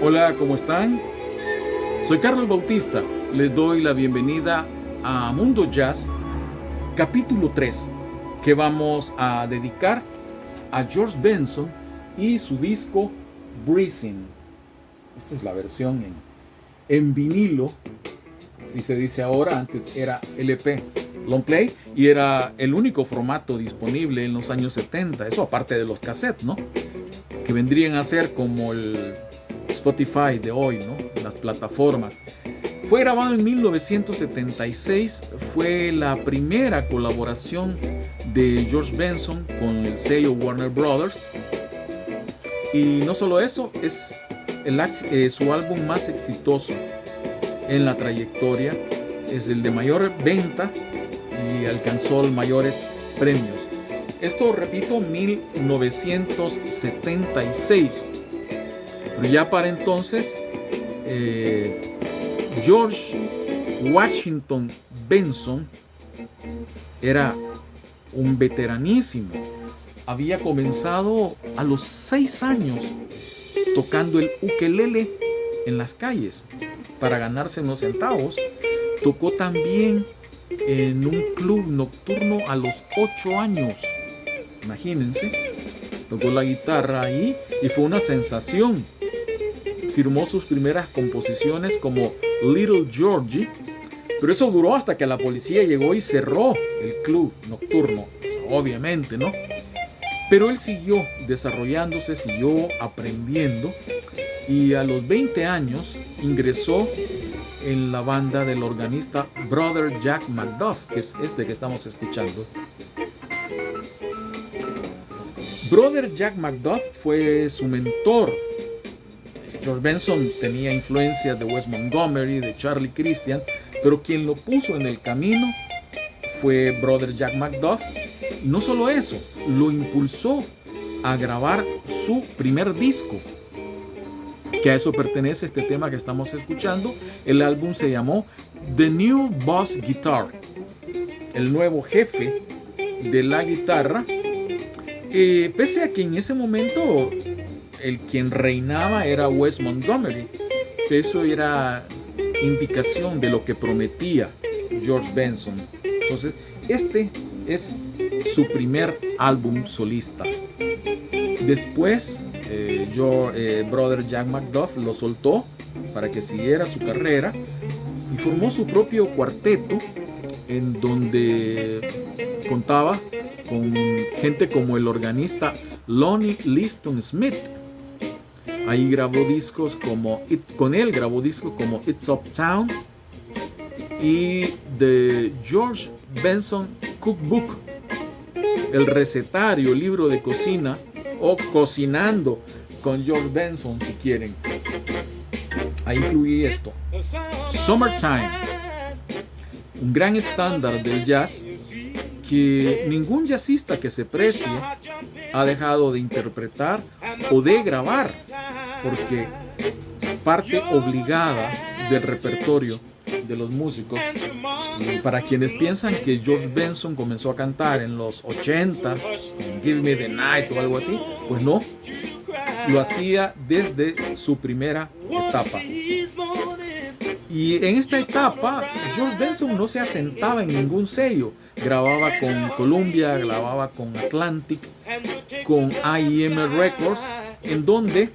Hola, ¿cómo están? Soy Carlos Bautista. Les doy la bienvenida a Mundo Jazz, capítulo 3, que vamos a dedicar a George Benson y su disco Breezing. Esta es la versión en vinilo, así se dice ahora. Antes era LP, long play, y era el único formato disponible en los años 70. Eso aparte de los cassettes, ¿no? Que vendrían a ser como el Spotify de hoy, ¿no? Las plataformas. Fue grabado en 1976, fue la primera colaboración de George Benson con el sello Warner Brothers. Y no solo eso, es su álbum más exitoso en la trayectoria, es el de mayor venta y alcanzó mayores premios. Esto, repito, 1976. Pero ya para entonces, George Washington Benson era un veteranísimo. Había comenzado a los 6 años tocando el ukelele en las calles para ganarse unos centavos. Tocó también en un club nocturno a los 8 años. Imagínense, tocó la guitarra ahí y fue una sensación. Firmó sus primeras composiciones como Little Georgie, pero eso duró hasta que la policía llegó y cerró el club nocturno, obviamente, ¿no? Pero él siguió desarrollándose, siguió aprendiendo, y a los 20 años ingresó en la banda del organista Brother Jack McDuff, que es este que estamos escuchando. Brother Jack McDuff fue su mentor. George Benson tenía influencia de Wes Montgomery, de Charlie Christian, pero quien lo puso en el camino fue Brother Jack McDuff. Y no solo eso, lo impulsó a grabar su primer disco, que a eso pertenece este tema que estamos escuchando. El álbum se llamó The New Boss Guitar, el nuevo jefe de la guitarra. Pese a que en ese momento quien reinaba era Wes Montgomery, eso era indicación de lo que prometía George Benson. Entonces, este es su primer álbum solista. Después, Brother Jack McDuff lo soltó para que siguiera su carrera y formó su propio cuarteto, en donde contaba con gente como el organista Lonnie Liston Smith. Ahí grabó discos con él grabó discos como It's Uptown y The George Benson Cookbook, el recetario, libro de cocina, o Cocinando con George Benson, si quieren. Ahí incluí esto. Summertime, un gran estándar del jazz que ningún jazzista que se precie ha dejado de interpretar o de grabar, porque es parte obligada del repertorio de los músicos. Y para quienes piensan que George Benson comenzó a cantar en los 80, en Give Me the Night o algo así, pues no, lo hacía desde su primera etapa. Y en esta etapa, George Benson no se asentaba en ningún sello. Grababa con Columbia, grababa con Atlantic, con I.M. Records, en donde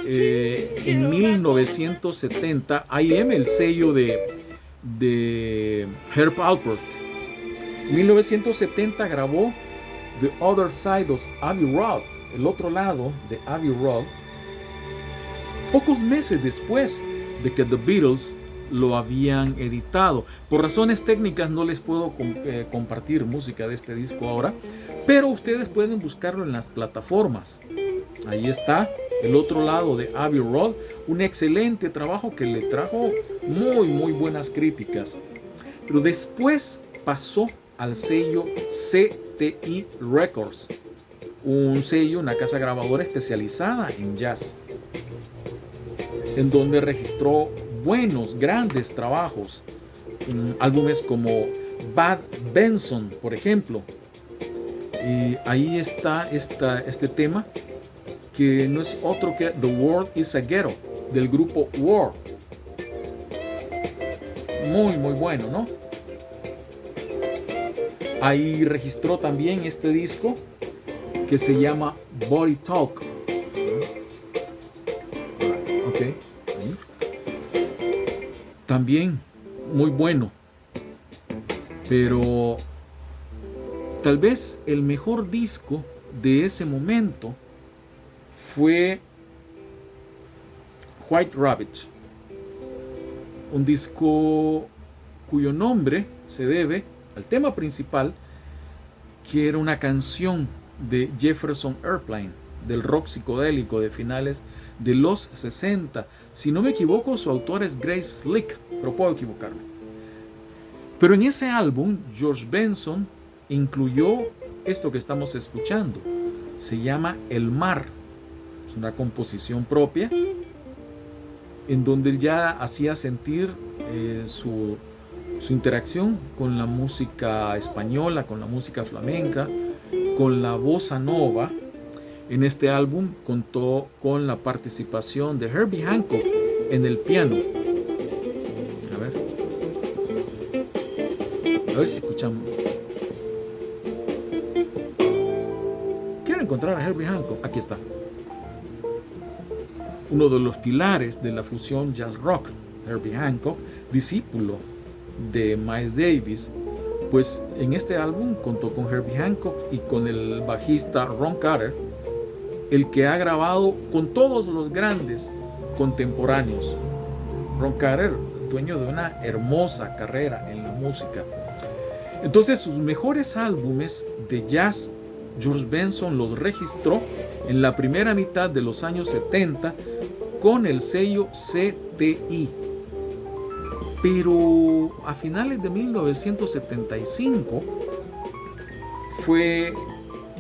en 1970 I.M., el sello de Herb Alpert, en 1970 grabó The Other Side of Abbey Road, el otro lado de Abbey Road, pocos meses después de que The Beatles lo habían editado. Por razones técnicas no les puedo compartir música de este disco ahora, pero ustedes pueden buscarlo en las plataformas. Ahí está el otro lado de Abbey Road, un excelente trabajo que le trajo muy buenas críticas. Pero después pasó al sello CTI Records, un sello, una casa grabadora especializada en jazz, en donde registró buenos, grandes trabajos, álbumes como Bad Benson, por ejemplo. Y ahí está este tema que no es otro que The World is a Ghetto, del grupo War. Muy bueno, ¿no? Ahí registró también este disco que se llama Body Talk. Ok. También muy bueno. Pero tal vez el mejor disco de ese momento fue White Rabbit, un disco cuyo nombre se debe al tema principal, que era una canción de Jefferson Airplane, del rock psicodélico de finales de los 60. Si no me equivoco, su autor es Grace Slick, pero puedo equivocarme. Pero en ese álbum, George Benson incluyó esto que estamos escuchando. Se llama El Mar. Es una composición propia en donde él ya hacía sentir su interacción con la música española, con la música flamenca, con la bossa nova. En este álbum contó con la participación de Herbie Hancock en el piano. A ver si escuchamos. Quiero encontrar a Herbie Hancock. Aquí está. Uno de los pilares de la fusión jazz rock, Herbie Hancock, discípulo de Miles Davis, pues en este álbum contó con Herbie Hancock y con el bajista Ron Carter, el que ha grabado con todos los grandes contemporáneos. Ron Carter, dueño de una hermosa carrera en la música. Entonces, sus mejores álbumes de jazz, George Benson los registró en la primera mitad de los años 70 con el sello CTI. Pero a finales de 1975 fue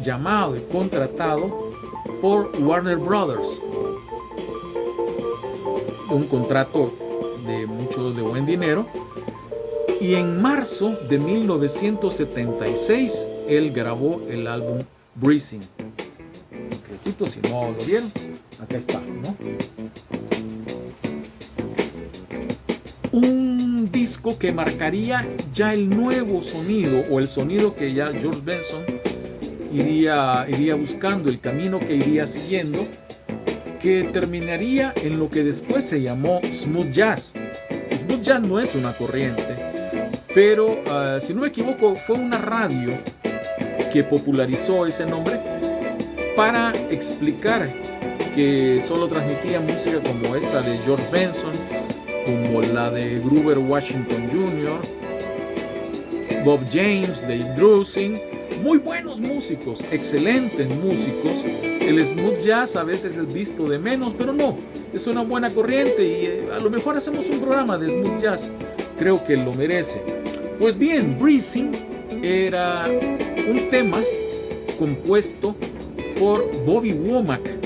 llamado y contratado por Warner Brothers. Un contrato de buen dinero. Y en marzo de 1976 él grabó el álbum Breezing. Repito, si no lo vieron, acá está, ¿no? Un disco que marcaría ya el nuevo sonido, o el sonido que ya George Benson iría buscando, el camino que iría siguiendo, que terminaría en lo que después se llamó smooth jazz. Smooth jazz no es una corriente, pero si no me equivoco fue una radio que popularizó ese nombre para explicar que solo transmitía música como esta de George Benson, como la de Grover Washington Jr., Bob James, Dave Grusin, muy buenos músicos, excelentes músicos. El smooth jazz a veces es visto de menos, pero no, es una buena corriente y a lo mejor hacemos un programa de smooth jazz, creo que lo merece. Pues bien, Breezing era un tema compuesto por Bobby Womack,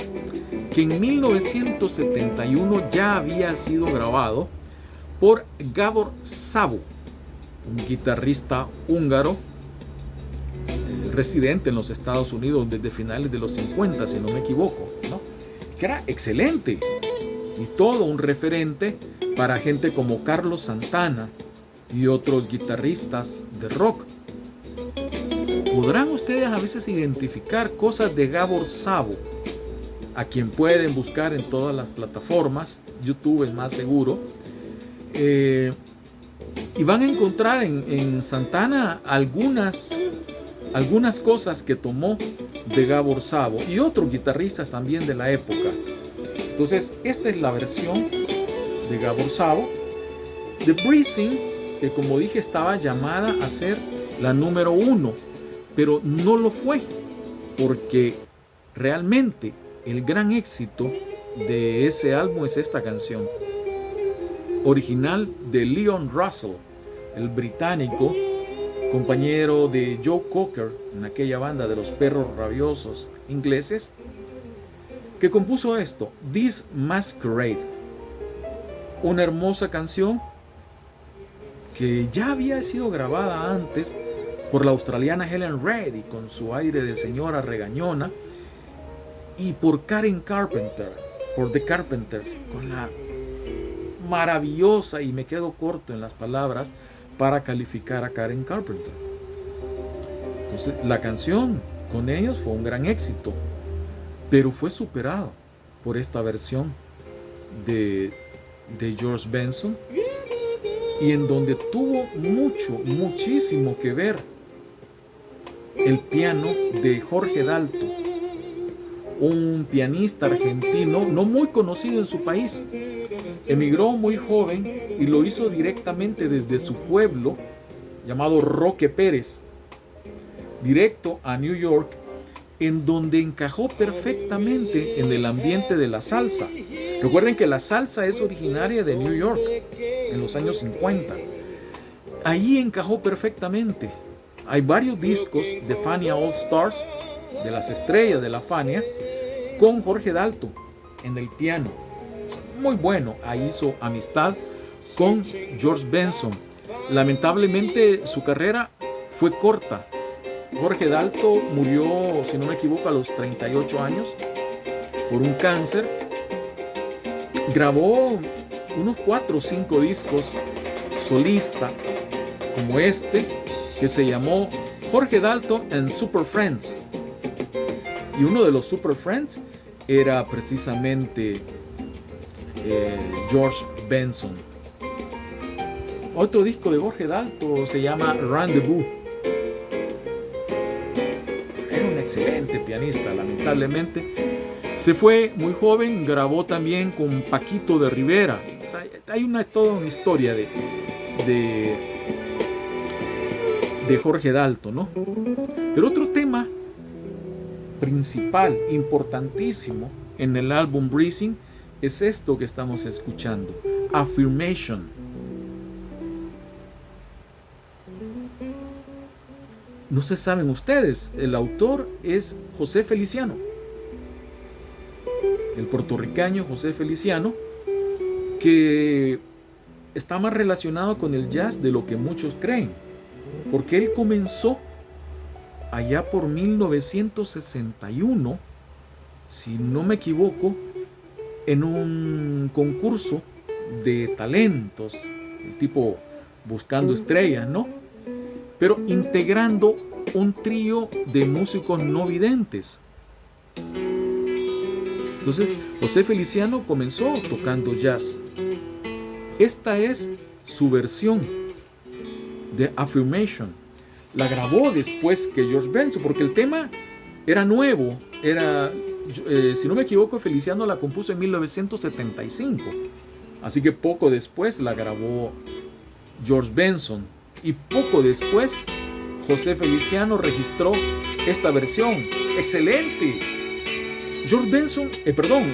que en 1971 ya había sido grabado por Gabor Szabo, un guitarrista húngaro residente en los Estados Unidos desde finales de los 50, si no me equivoco, ¿no? Que era excelente y todo un referente para gente como Carlos Santana y otros guitarristas de rock. Podrán ustedes a veces identificar cosas de Gabor Szabo, a quien pueden buscar en todas las plataformas, YouTube es más seguro, y van a encontrar en Santana algunas cosas que tomó de Gabor Szabo y otros guitarristas también de la época. Entonces esta es la versión de Gabor Szabo de Breezing, que como dije estaba llamada a ser la número 1, pero no lo fue, porque realmente el gran éxito de ese álbum es esta canción, original de Leon Russell, el británico, compañero de Joe Cocker en aquella banda de los Perros Rabiosos ingleses, que compuso esto, This Masquerade, una hermosa canción que ya había sido grabada antes por la australiana Helen Reddy con su aire de señora regañona, y por Karen Carpenter, por The Carpenters, con la maravillosa, y me quedo corto en las palabras para calificar a Karen Carpenter. Entonces, la canción con ellos fue un gran éxito, pero fue superado por esta versión de George Benson, y en donde tuvo muchísimo que ver el piano de Jorge Dalto, un pianista argentino no muy conocido en su país. Emigró muy joven y lo hizo directamente desde su pueblo llamado Roque Pérez, directo a New York, en donde encajó perfectamente en el ambiente de la salsa. Recuerden que la salsa es originaria de New York en los años 50. Ahí encajó perfectamente. Hay varios discos de Fania All Stars, de las estrellas de la Fania, con Jorge Dalto en el piano. Muy bueno. Ahí hizo amistad con George Benson. Lamentablemente su carrera fue corta. Jorge Dalto murió, si no me equivoco, a los 38 años por un cáncer. Grabó unos 4 o 5 discos solista, como este, que se llamó Jorge Dalto and Super Friends. Y uno de los Super Friends era precisamente George Benson. Otro disco de Jorge Dalto se llama Rendezvous. Era un excelente pianista. Lamentablemente se fue muy joven. Grabó también con Paquito de Rivera. O sea, hay toda una historia de Jorge Dalto, ¿no? Pero otro tema principal, importantísimo en el álbum Breathing, es esto que estamos escuchando, Affirmation. No se saben ustedes, el autor es José Feliciano, el puertorriqueño José Feliciano, que está más relacionado con el jazz de lo que muchos creen, porque él comenzó allá por 1961, si no me equivoco, en un concurso de talentos, tipo Buscando Estrellas, ¿no? Pero integrando un trío de músicos no videntes. Entonces, José Feliciano comenzó tocando jazz. Esta es su versión de Affirmation. La grabó después que George Benson, porque el tema era nuevo. Si no me equivoco, Feliciano la compuso en 1975. Así que poco después la grabó George Benson. Y poco después, José Feliciano registró esta versión. ¡Excelente!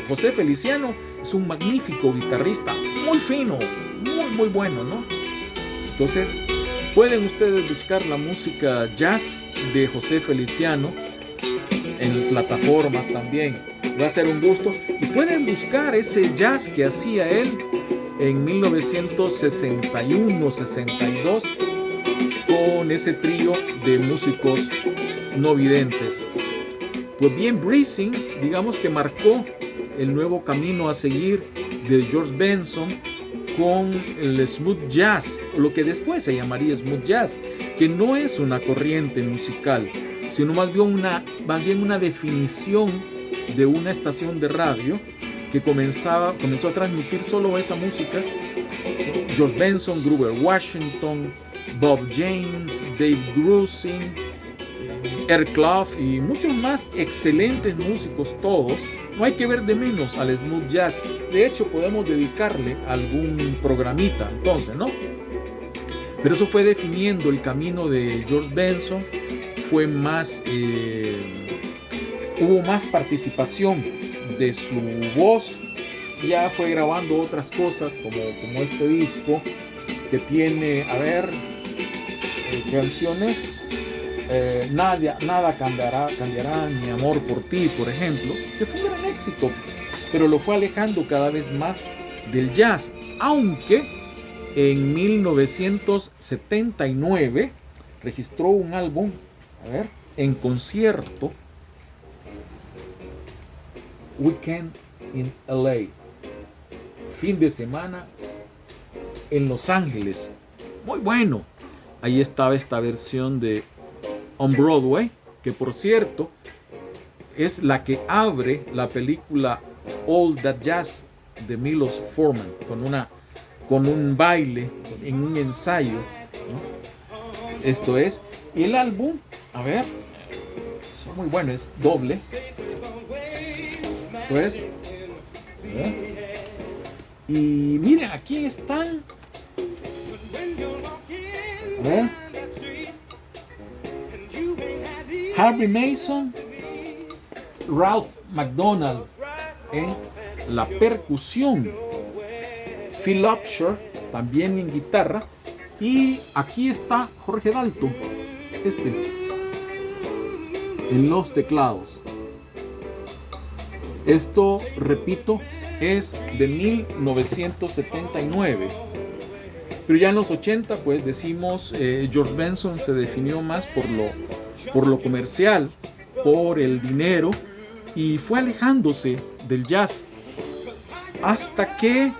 José Feliciano es un magnífico guitarrista, muy fino, muy bueno, ¿no? Entonces, pueden ustedes buscar la música jazz de José Feliciano en plataformas también. Va a ser un gusto. Y pueden buscar ese jazz que hacía él en 1961-62 con ese trío de músicos no videntes. Pues bien, Breathing, digamos que marcó el nuevo camino a seguir de George Benson con el smooth jazz, o lo que después se llamaría smooth jazz, que no es una corriente musical, sino más bien una definición de una estación de radio que comenzó a transmitir solo esa música. George Benson, Grover Washington, Bob James, Dave Grusin, Eric Clough y muchos más excelentes músicos todos. No hay que ver de menos al smooth jazz. De hecho, podemos dedicarle algún programita, entonces, ¿no? Pero eso fue definiendo el camino de George Benson. Fue más, hubo más participación de su voz. Ya fue grabando otras cosas como este disco que tiene, canciones. Nada cambiará mi amor por ti, por ejemplo, que fue un gran éxito, pero lo fue alejando cada vez más del jazz, aunque en 1979 registró un álbum en concierto Weekend in LA. Fin de semana en Los Ángeles. Muy bueno. Ahí estaba esta versión de On Broadway, que por cierto es la que abre la película All That Jazz de Milos Forman, con un baile en un ensayo, ¿no? Esto es. Y el álbum, a ver, es muy bueno, es doble. Esto es. Y miren, aquí están. A ver. Harvey Mason, Ralph McDonald en la percusión, Phil Upshur también en guitarra, y aquí está Jorge Dalton, en los teclados. Esto, repito, es de 1979. Pero ya en los 80, pues decimos, George Benson se definió más por lo comercial, por el dinero, y fue alejándose del jazz hasta que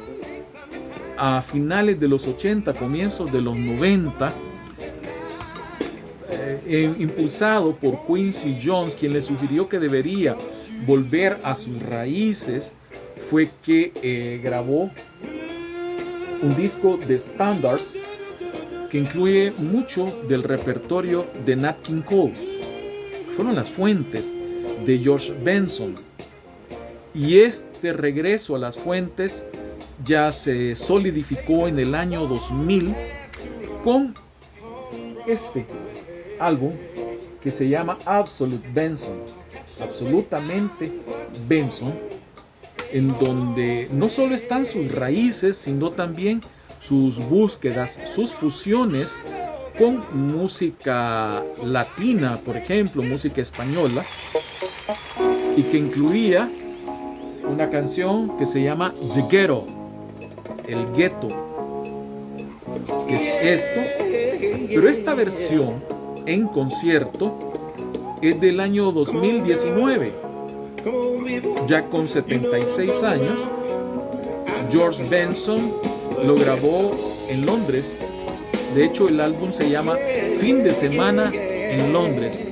a finales de los 80, comienzos de los 90, impulsado por Quincy Jones, quien le sugirió que debería volver a sus raíces, fue que grabó un disco de standards que incluye mucho del repertorio de Nat King Cole. Fueron las fuentes de George Benson, y este regreso a las fuentes ya se solidificó en el año 2000 con este álbum que se llama Absolute Benson, absolutamente Benson, en donde no solo están sus raíces, sino también sus búsquedas, sus fusiones con música latina, por ejemplo, música española, y que incluía una canción que se llama The Ghetto, el gueto, que es esto. Pero esta versión en concierto es del año 2019, ya con 76 años. George Benson lo grabó en Londres. De hecho, el álbum se llama Fin de Semana en Londres.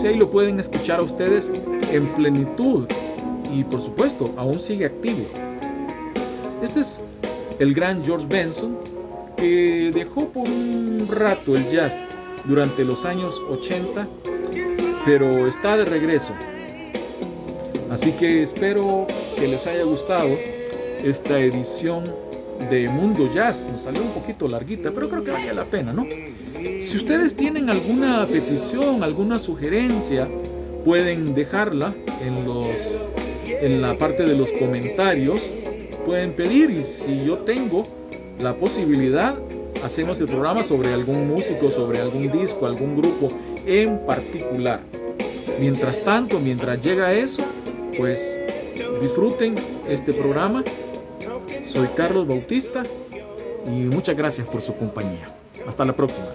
Ahí lo pueden escuchar a ustedes en plenitud, y por supuesto aún sigue activo. Este es el gran George Benson, que dejó por un rato el jazz durante los años 80, pero está de regreso. Así que espero que les haya gustado esta edición de Mundo Jazz. Nos salió un poquito larguita, pero creo que valía la pena, ¿no? Si ustedes tienen alguna petición, alguna sugerencia, pueden dejarla en la parte de los comentarios. Pueden pedir, y si yo tengo la posibilidad, hacemos el programa sobre algún músico, sobre algún disco, algún grupo en particular. Mientras tanto, mientras llega eso, pues disfruten este programa. Soy Carlos Bautista y muchas gracias por su compañía. Hasta la próxima.